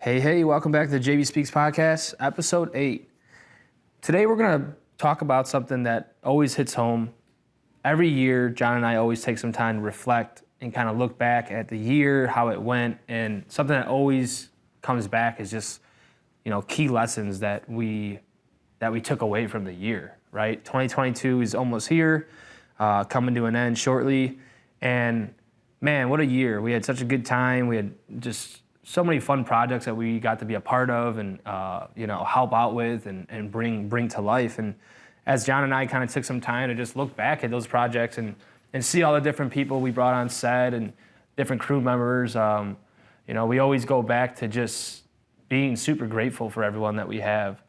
Hey, welcome back to the JV Speaks podcast, episode 8. Today we're going to talk about something that always hits home. Every year, John and I always take some time to reflect and kind of look back at the year, how it went, and something that always comes back is just, key lessons that we took away from the year, right? 2022 is almost here, coming to an end shortly, and man, what a year. We had such a good time. We had just so many fun projects that we got to be a part of and help out with and bring to life. And as John and I kind of took some time to just look back at those projects and see all the different people we brought on set and different crew members, we always go back to just being super grateful for everyone that we have.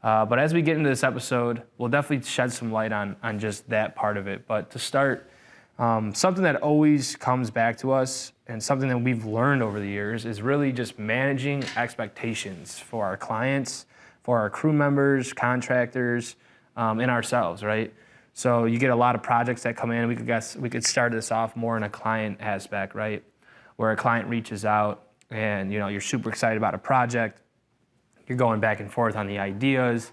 But as we get into this episode, we'll definitely shed some light on just that part of it. But to start, something that always comes back to us and something that we've learned over the years is really just managing expectations for our clients, for our crew members, contractors, and ourselves, right? So you get a lot of projects that come in. We could start this off more in a client aspect, right? Where a client reaches out and you're super excited about a project. You're going back and forth on the ideas,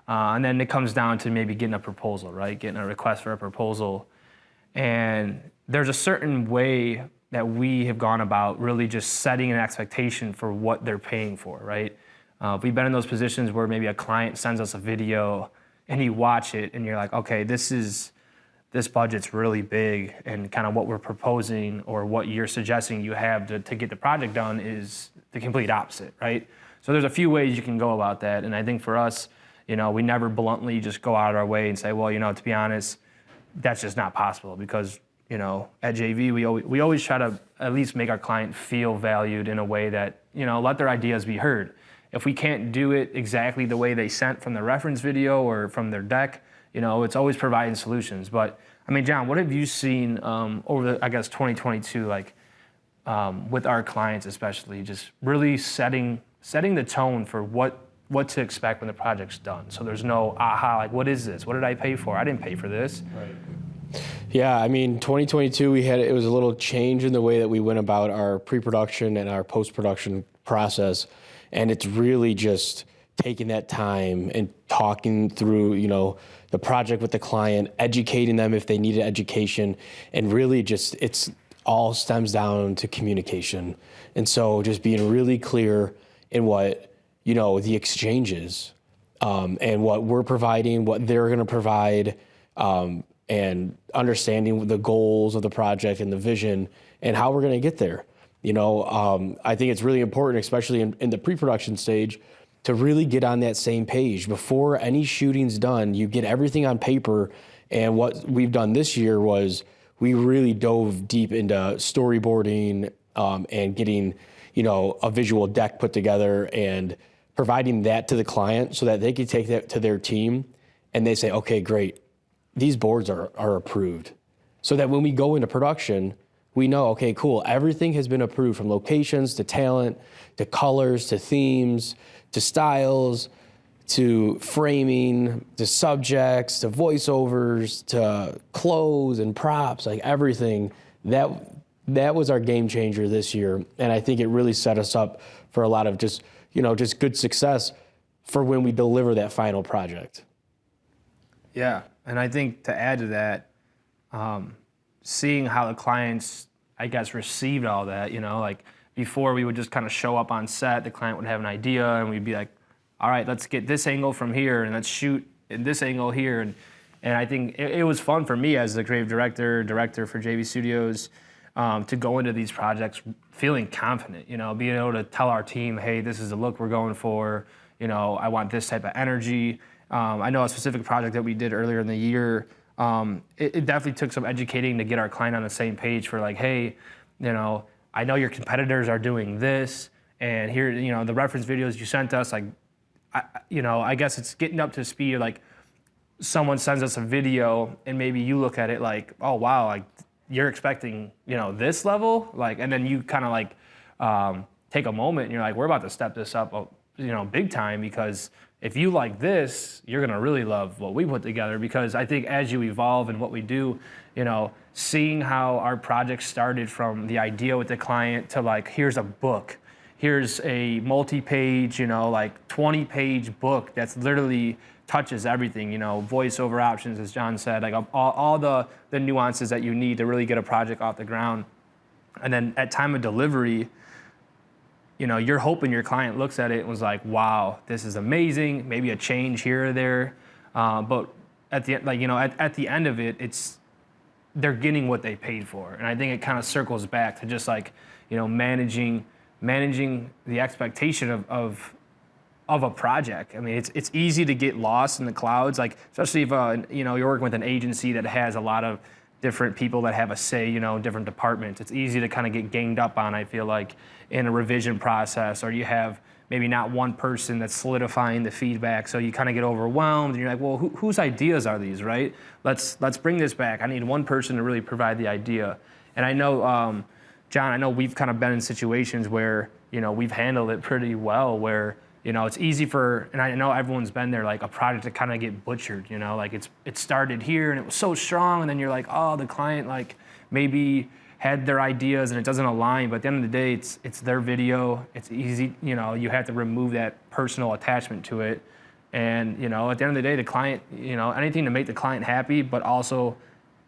and then it comes down to maybe getting a proposal, right? Getting a request for a proposal. And there's a certain way that we have gone about really just setting an expectation for what they're paying for, right? We've been in those positions where maybe a client sends us a video and you watch it and you're like, okay, this budget's really big, and kind of what we're proposing or what you're suggesting you have to get the project done is the complete opposite, right? So there's a few ways you can go about that. And I think for us, we never bluntly just go out of our way and say, well, to be honest, that's just not possible because, at JV, we always try to at least make our client feel valued in a way that, let their ideas be heard. If we can't do it exactly the way they sent from the reference video or from their deck, it's always providing solutions. But, John, what have you seen over 2022, with our clients especially, just really setting the tone for what to expect when the project's done. So there's no aha, what is this? What did I pay for? I didn't pay for this. Right. Yeah, 2022, it was a little change in the way that we went about our pre-production and our post-production process. And it's really just taking that time and talking through, the project with the client, educating them if they needed education, and really just, it's all stems down to communication. And so just being really clear in what, the exchange is, and what we're providing, what they're going to provide, and understanding the goals of the project and the vision and how we're going to get there. I think it's really important, especially in the pre-production stage, to really get on that same page. Before any shooting's done, you get everything on paper. And what we've done this year was we really dove deep into storyboarding, and getting, a visual deck put together and providing that to the client so that they can take that to their team and they say, okay, great, these boards are approved. So that when we go into production, we know, okay, cool, everything has been approved, from locations to talent, to colors, to themes, to styles, to framing, to subjects, to voiceovers, to clothes and props, everything. That was our game changer this year. And I think it really set us up for a lot of just good success for when we deliver that final project. Yeah, and I think to add to that, seeing how the clients, received all that, before we would just kind of show up on set, the client would have an idea and we'd be like, all right, let's get this angle from here and let's shoot in this angle here. And I think it was fun for me as the creative director for JV Studios, to go into these projects feeling confident, being able to tell our team, hey, this is the look we're going for, I want this type of energy. I know a specific project that we did earlier in the year, it definitely took some educating to get our client on the same page for hey, I know your competitors are doing this, and here, the reference videos you sent us, I guess it's getting up to speed, someone sends us a video and maybe you look at it oh, wow, you're expecting, this level, and then you kind of take a moment and you're we're about to step this up, big time, because if you like this, you're gonna really love what we put together. Because I think as you evolve in what we do, seeing how our project started from the idea with the client to here's a book, here's a multi-page, like 20-page book that's literally touches everything, voiceover options, as John said, like all the nuances that you need to really get a project off the ground. And then at time of delivery, you're hoping your client looks at it and was like, wow, this is amazing, maybe a change here or there. But at the at the end of it, they're getting what they paid for. And I think it kind of circles back to just like, managing the expectation of a project. I mean, it's easy to get lost in the clouds, like especially if you're working with an agency that has a lot of different people that have a say, different departments. It's easy to kind of get ganged up on, I feel like, in a revision process, or you have maybe not one person that's solidifying the feedback, so you kind of get overwhelmed and you're like, well, whose ideas are these, right? Let's bring this back. I need one person to really provide the idea. And I know, John, I know we've kind of been in situations where, we've handled it pretty well, where, it's easy and I know everyone's been there, like a project to kind of get butchered, like it started here and it was so strong, and then you're like, oh, the client like maybe had their ideas and it doesn't align, but at the end of the day, it's their video. It's easy, you have to remove that personal attachment to it. And, at the end of the day, the client, anything to make the client happy, but also,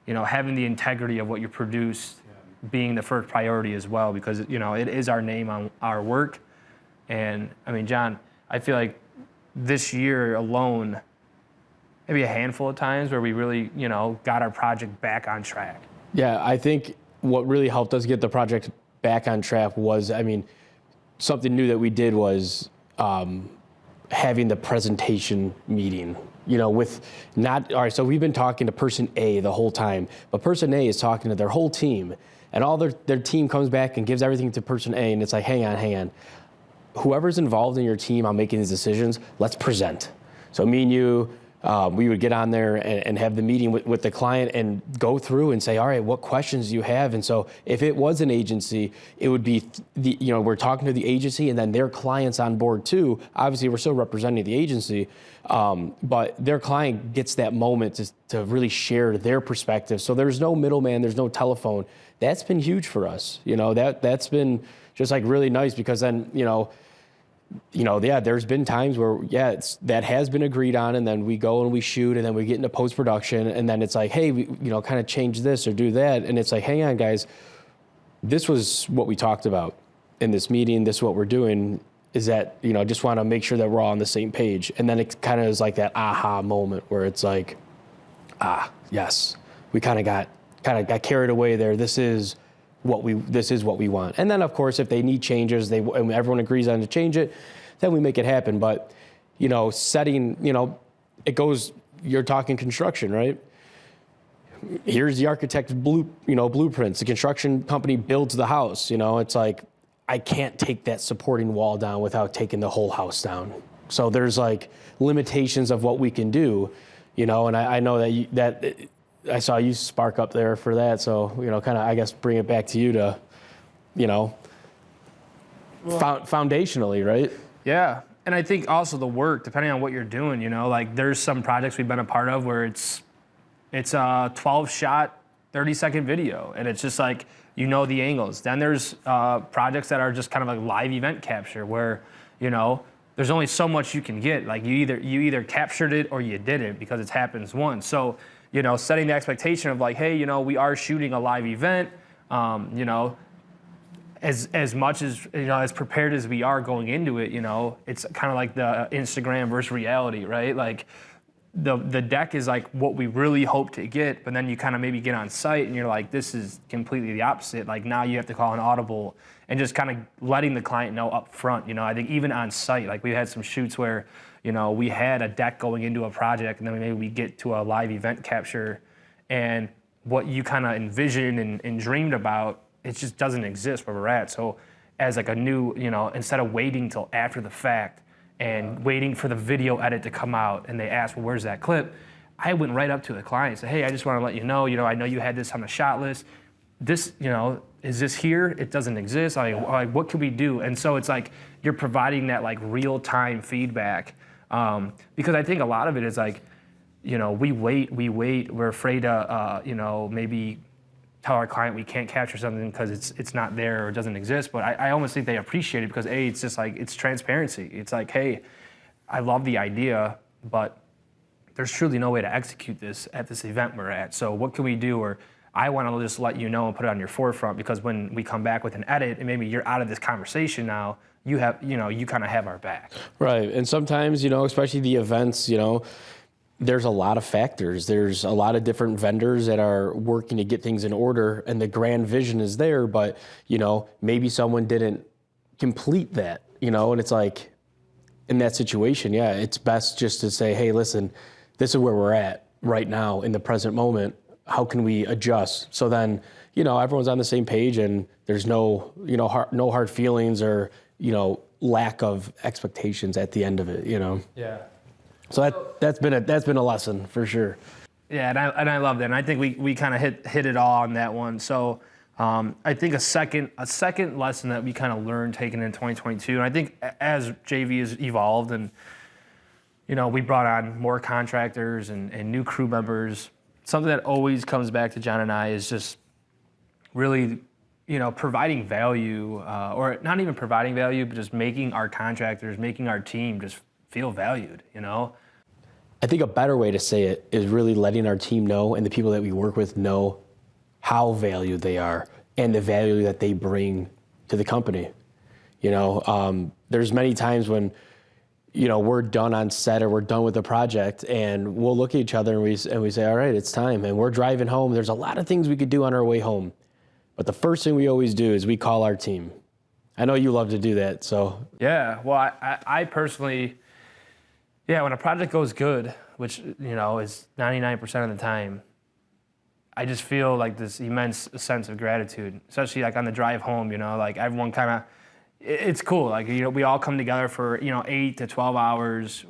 having the integrity of what you produce being the first priority as well, because, it is our name on our work. And I mean, John, I feel like this year alone, maybe a handful of times where we really, got our project back on track. Yeah, I think what really helped us get the project back on track was, something new that we did was having the presentation meeting, with not, all right, so we've been talking to person A the whole time, but person A is talking to their whole team, and all their team comes back and gives everything to person A, and it's like, hang on. Whoever's involved in your team on making these decisions, let's present. So me and you, we would get on there and have the meeting with the client and go through and say, all right, what questions do you have? And so if it was an agency, it would be, we're talking to the agency and then their clients on board too. Obviously, we're still representing the agency, but their client gets that moment to really share their perspective. So there's no middleman, there's no telephone. That's been huge for us. That's been just like really nice, because then, there's been times where, that has been agreed on, and then we go and we shoot, and then we get into post-production, and then it's like, hey, we, kind of change this or do that. And it's like, hang on, guys, this was what we talked about in this meeting. This is what we're doing, is that, just want to make sure that we're all on the same page. And then it kind of is like that aha moment where it's like, yes, we kind of got carried away there. This is what we want. And then of course, if they need changes, and everyone agrees on to change it, then we make it happen. But, setting, it goes, you're talking construction, right? Here's the architect's blueprints. The construction company builds the house, it's like, I can't take that supporting wall down without taking the whole house down. So there's like limitations of what we can do, and I know that I saw you spark up there for that. So, kind of, I guess, bring it back to you to, foundationally, right? Yeah. And I think also the work, depending on what you're doing, like there's some projects we've been a part of where it's a 12-shot, 30-second video. And it's just like, the angles. Then there's projects that are just kind of like live event capture where, there's only so much you can get. Like you either captured it or you didn't, because it happens once. So, setting the expectation of like, hey, we are shooting a live event, as much as, as prepared as we are going into it, it's kind of like the Instagram versus reality, right? Like the deck is like what we really hope to get, but then you kind of maybe get on site and you're like, this is completely the opposite. Like now you have to call an audible and just kind of letting the client know up front. I think even on site, like we had some shoots where, we had a deck going into a project, and then maybe we get to a live event capture, and what you kind of envisioned and dreamed about, it just doesn't exist where we're at. So as like a new, instead of waiting till after the fact and waiting for the video edit to come out, and they ask, well, where's that clip? I went right up to the client and said, hey, I just want to let you know, I know you had this on the shot list. This, is this here? It doesn't exist. Like, what can we do? And so it's like you're providing that like real-time feedback. Because I think a lot of it is like, we wait, we're afraid to, maybe tell our client we can't capture something because it's not there or it doesn't exist. But I almost think they appreciate it because it's just like, it's transparency. It's like, hey, I love the idea, but there's truly no way to execute this at this event we're at. So what can we do? Or I want to just let you know and put it on your forefront, because when we come back with an edit and maybe you're out of this conversation now, you kind of have our back. Right. And sometimes, especially the events, there's a lot of factors. There's a lot of different vendors that are working to get things in order, and the grand vision is there, but, maybe someone didn't complete that, and it's like, in that situation, yeah, it's best just to say, hey, listen, this is where we're at right now in the present moment. How can we adjust? So then, everyone's on the same page, and there's no hard feelings or, lack of expectations at the end of it, Yeah. So that's been a lesson for sure. Yeah, and I love that. And I think we kind of hit it all on that one. So I think a second lesson that we kind of learned taking in 2022, and I think as JV has evolved and we brought on more contractors and new crew members, something that always comes back to John and I is just really providing value, or not even providing value, but just making our contractors, making our team just feel valued. I think a better way to say it is really letting our team know and the people that we work with know how valued they are and the value that they bring to the company. There's many times when, we're done on set or we're done with the project, and we'll look at each other and we say, all right, it's time. And we're driving home. There's a lot of things we could do on our way home. But the first thing we always do is we call our team. I know you love to do that, so. Yeah, well, I personally, when a project goes good, which, is 99% of the time, I just feel like this immense sense of gratitude, especially like on the drive home, like everyone kind of, it's cool. Like, we all come together for, 8 to 12 hours,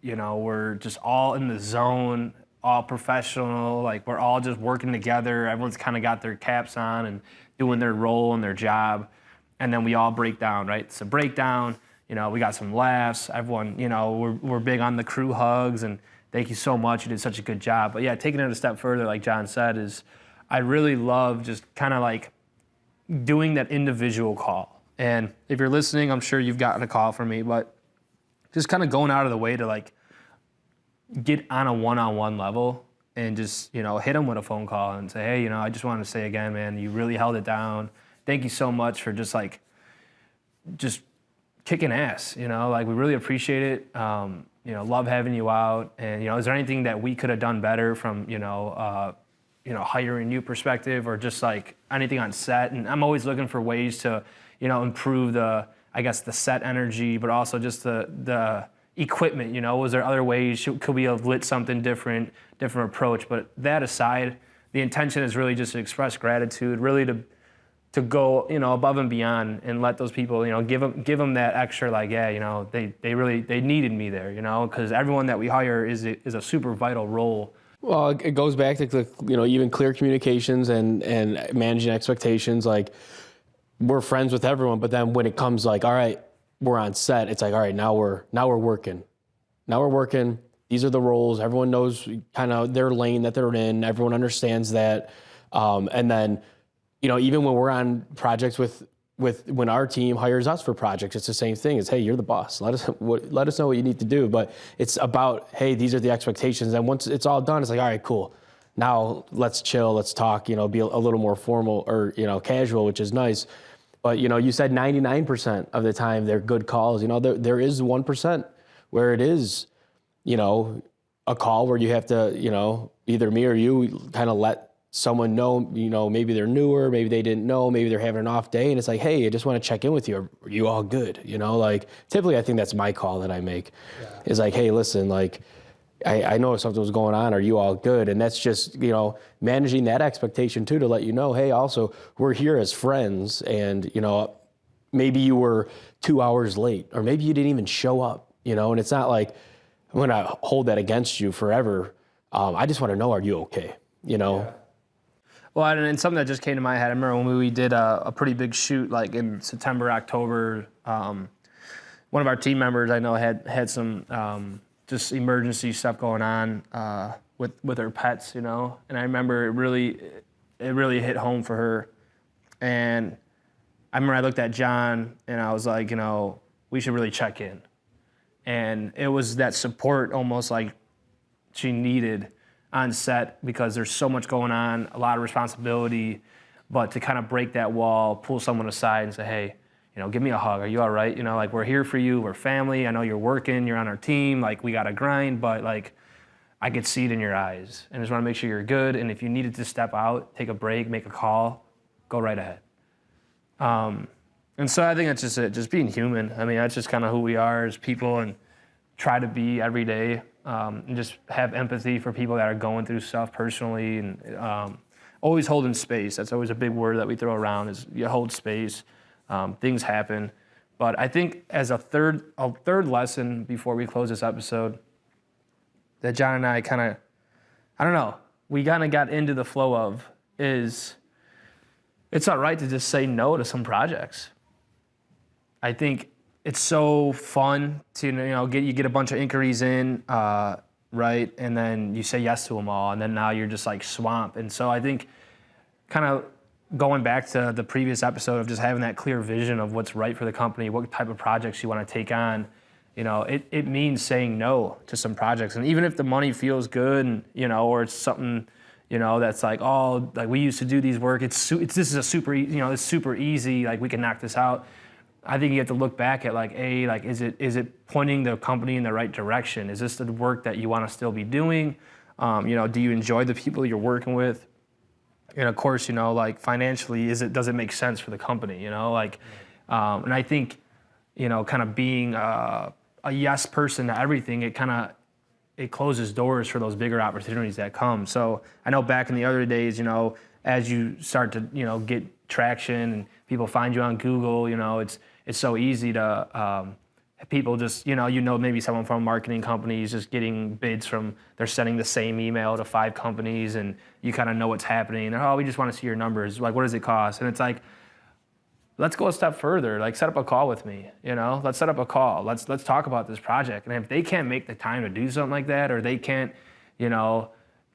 we're just all in the zone, all professional, like we're all just working together. Everyone's kind of got their caps on and doing their role and their job. And then we all break down, right? It's a breakdown. We got some laughs. Everyone, we're big on the crew hugs, and thank you so much. You did such a good job. But yeah, taking it a step further, like John said, is I really love just kind of like doing that individual call. And if you're listening, I'm sure you've gotten a call from me, but just kind of going out of the way to like get on a one-on-one level and just, hit them with a phone call and say, hey, I just wanted to say again, man, you really held it down. Thank you so much for just kicking ass, like we really appreciate it. Love having you out. And, is there anything that we could have done better from, hiring you perspective, or just like anything on set? And I'm always looking for ways to, improve the set energy, but also just the equipment, was there other ways? Could we have lit something different approach? But that aside, the intention is really just to express gratitude, really to go, above and beyond, and let those people, give them that extra, like, yeah, they needed me there, because everyone that we hire is a super vital role. Well, it goes back to, even clear communications and managing expectations. Like, we're friends with everyone, but then when it comes like, all right, we're on set, it's like, all right, now we're working. Now we're working. These are the roles. Everyone knows kind of their lane that they're in. Everyone understands that. And then, even when we're on projects when our team hires us for projects, it's the same thing. It's, hey, you're the boss. Let us know what you need to do. But it's about, hey, these are the expectations. And once it's all done, it's like, all right, cool. Now let's chill, let's talk, be a little more formal or, casual, which is nice. But, you said 99% of the time they're good calls. There is 1% where it is, a call where you have to, either me or you kind of let someone know, maybe they're newer, maybe they didn't know, maybe they're having an off day, and it's like, hey, I just want to check in with you. Are you all good? Like typically I think that's my call that I make. Yeah. Is like, hey, listen, like I know something was going on. Are you all good? And that's just, managing that expectation too, to let you know, hey, also we're here as friends, and, maybe you were 2 hours late, or maybe you didn't even show up, and it's not like I'm going to hold that against you forever. I just want to know, are you okay? Yeah. Well, and something that just came to my head, I remember when we did a pretty big shoot, like in September, October, one of our team members I know had some just emergency stuff going on with her pets, and I remember it really, it really hit home for her. And I remember I looked at John and I was like, we should really check in. And it was that support almost like she needed on set because there's so much going on, a lot of responsibility, but to kind of break that wall, pull someone aside and say, hey, give me a hug. Are you all right? Like, we're here for you. We're family. I know you're working. You're on our team. Like, we got to grind, but like, I could see it in your eyes. And I just want to make sure you're good. And if you needed to step out, take a break, make a call, go right ahead. And so I think that's just it, just being human. I mean, that's just kind of who we are as people and try to be every day and just have empathy for people that are going through stuff personally and always holding space. That's always a big word that we throw around is you hold space. Things happen. But I think as a third lesson before we close this episode that John and I we kind of got into the flow of is it's all right to just say no to some projects. I think it's so fun to get a bunch of inquiries in, right? And then you say yes to them all, and then now you're just like swamped. And so I think kind of going back to the previous episode of just having that clear vision of what's right for the company, what type of projects you want to take on, it means saying no to some projects. And even if the money feels good and, or it's something, that's like, oh, like we used to do these work. This is a super, it's super easy. Like we can knock this out. I think you have to look back at like, is it pointing the company in the right direction? Is this the work that you want to still be doing? Do you enjoy the people you're working with? And of course, like financially, does it make sense for the company? And I think, kind of being a yes person to everything, it closes doors for those bigger opportunities that come. So I know back in the other days, as you start to, get traction and people find you on Google, it's so easy to people just, maybe someone from a marketing company is just getting bids from, they're sending the same email to 5 companies and you kind of know what's happening. And, we just want to see your numbers. Like, what does it cost? And it's like, let's go a step further. Like, set up a call with me, let's set up a call. Let's talk about this project. And if they can't make the time to do something like that, or they can't,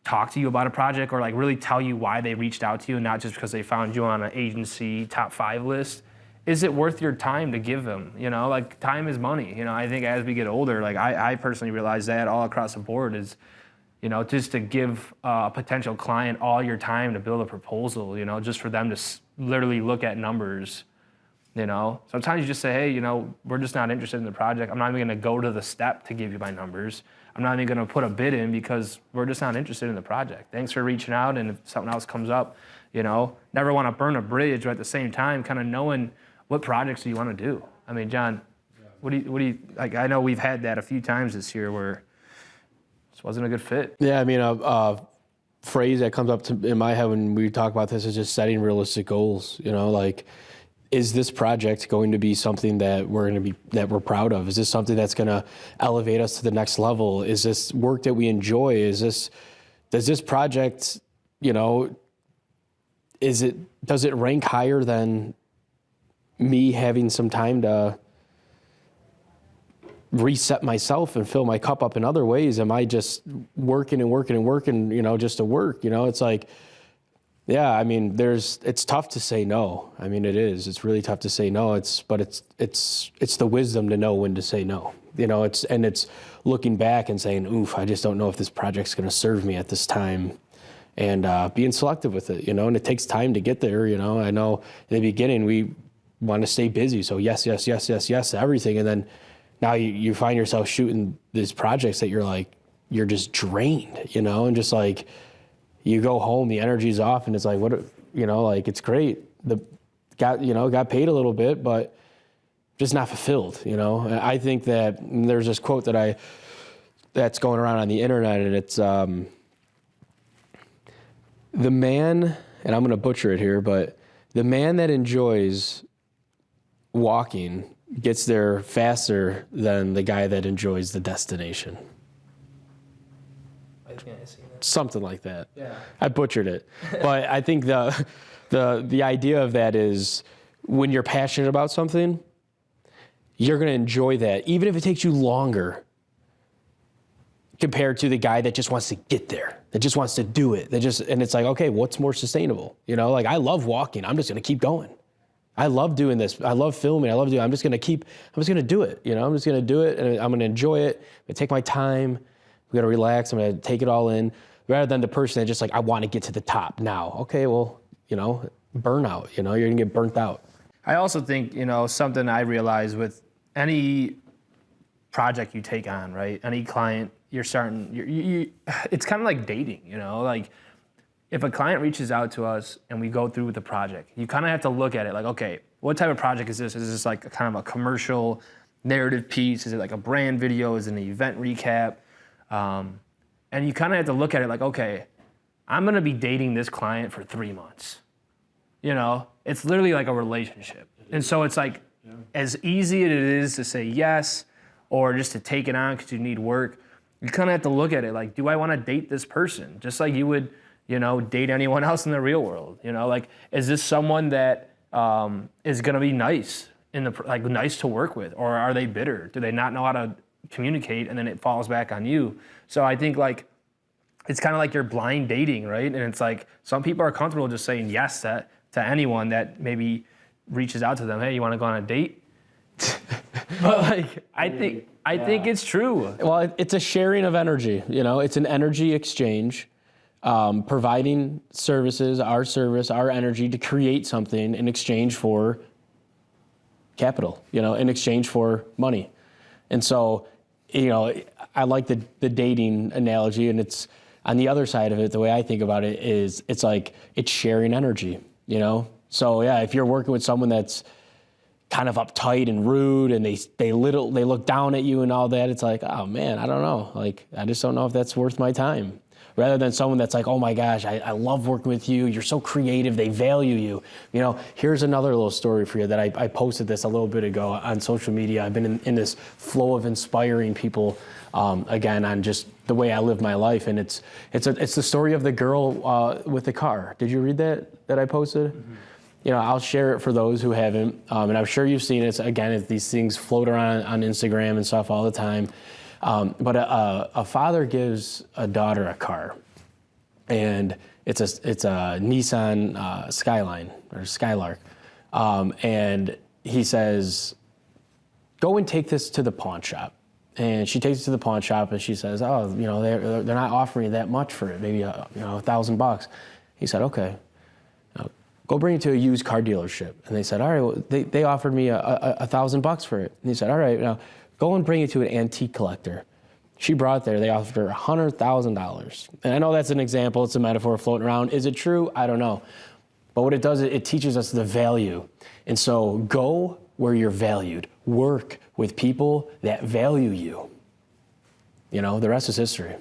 talk to you about a project or like really tell you why they reached out to you, not just because they found you on an agency top 5 list, is it worth your time to give them? Like time is money. I think as we get older, like I personally realize that all across the board is, just to give a potential client all your time to build a proposal, just for them to literally look at numbers, Sometimes you just say, hey, we're just not interested in the project. I'm not even gonna go to the step to give you my numbers. I'm not even gonna put a bid in because we're just not interested in the project. Thanks for reaching out, and if something else comes up, never wanna burn a bridge, but at the same time, kind of knowing what projects do you want to do? I mean, John, what do you like? I know we've had that a few times this year where this wasn't a good fit. Yeah, I mean, a phrase that comes up in my head when we talk about this is just setting realistic goals. Like, is this project going to be something that we're proud of? Is this something that's going to elevate us to the next level? Is this work that we enjoy? Does this project, does it rank higher than me having some time to reset myself and fill my cup up in other ways? Am I just working and working and working, just to work? It's like, yeah, I mean, it's tough to say no. I mean, it is. It's really tough to say no. But it's the wisdom to know when to say no. It's looking back and saying, oof, I just don't know if this project's going to serve me at this time. And being selective with it, and it takes time to get there. I know in the beginning we want to stay busy. So yes to everything. And then now you find yourself shooting these projects that you're just drained, and just like you go home, the energy's off and it's like, like it's great. Got paid a little bit, but just not fulfilled, I think that there's this quote that's going around on the internet, and it's the man, and I'm going to butcher it here, but the man that enjoys walking gets there faster than the guy that enjoys the destination. Something like that. Yeah. I butchered it. But I think the idea of that is when you're passionate about something, you're going to enjoy that. Even if it takes you longer, compared to the guy that just wants to get there, that just wants to do it. And it's like, okay, what's more sustainable? You know, like I love walking. I'm just going to keep going. I love doing this. I love filming. I'm just going to do it. You know, I'm just going to do it and I'm going to enjoy it. I'm going to take my time. I'm going to relax. I'm going to take it all in rather than the person that just like, I want to get to the top now. Okay, well, you know, burnout, you know, you're going to get burnt out. I also think, you know, something I realize with any project you take on, right? Any client you're starting, it's kind of like dating, you know, like if a client reaches out to us and we go through with the project, you kind of have to look at it like, okay, what type of project is this? Is this like a kind of a commercial narrative piece? Is it like a brand video? Is it an event recap? And you kind of have to look at it like, okay, I'm going to be dating this client for 3 months. You know, it's literally like a relationship. And so it's like, as easy as it is to say yes, or just to take it on because you need work, you kind of have to look at it like, do I want to date this person? Just like you would, you know, date anyone else in the real world. You know, like, is this someone that is going to be nice nice to work with, or are they bitter? Do they not know how to communicate, and then it falls back on you? So I think like it's kind of like you're blind dating, right? And it's like some people are comfortable just saying yes to anyone that maybe reaches out to them. Hey, you want to go on a date? But like, I think it's true. Well, it's a sharing of energy. You know, it's an energy exchange, providing services, our energy to create something in exchange for capital. You know, in exchange for money. And so, you know, I like the dating analogy, and it's on the other side of it. The way I think about it is, it's like it's sharing energy. You know, so yeah, if you're working with someone that's kind of uptight and rude, and they look down at you and all that, it's like, oh man, I don't know. Like, I just don't know if that's worth my time. Rather than someone that's like, oh my gosh, I love working with you. You're so creative. They value you. You know, here's another little story for you that I posted this a little bit ago on social media. I've been in this flow of inspiring people, again, on just the way I live my life. And it's the story of the girl with the car. Did you read that I posted? Mm-hmm. You know, I'll share it for those who haven't. And I'm sure you've seen it. Again, these things float around on Instagram and stuff all the time. But a father gives a daughter a car, and it's a Nissan Skyline or Skylark, and he says, "Go and take this to the pawn shop." And she takes it to the pawn shop, and she says, "Oh, you know, they're not offering that much for it. Maybe $1,000." He said, "Okay, go bring it to a used car dealership." And they said, "All right, well, they offered me $1,000 for it." And he said, "All right, now go and bring it to an antique collector." She brought it there. They offered her $100,000. And I know that's an example. It's a metaphor floating around. Is it true? I don't know. But what it does, it teaches us the value. And so go where you're valued. Work with people that value you. You know, the rest is history.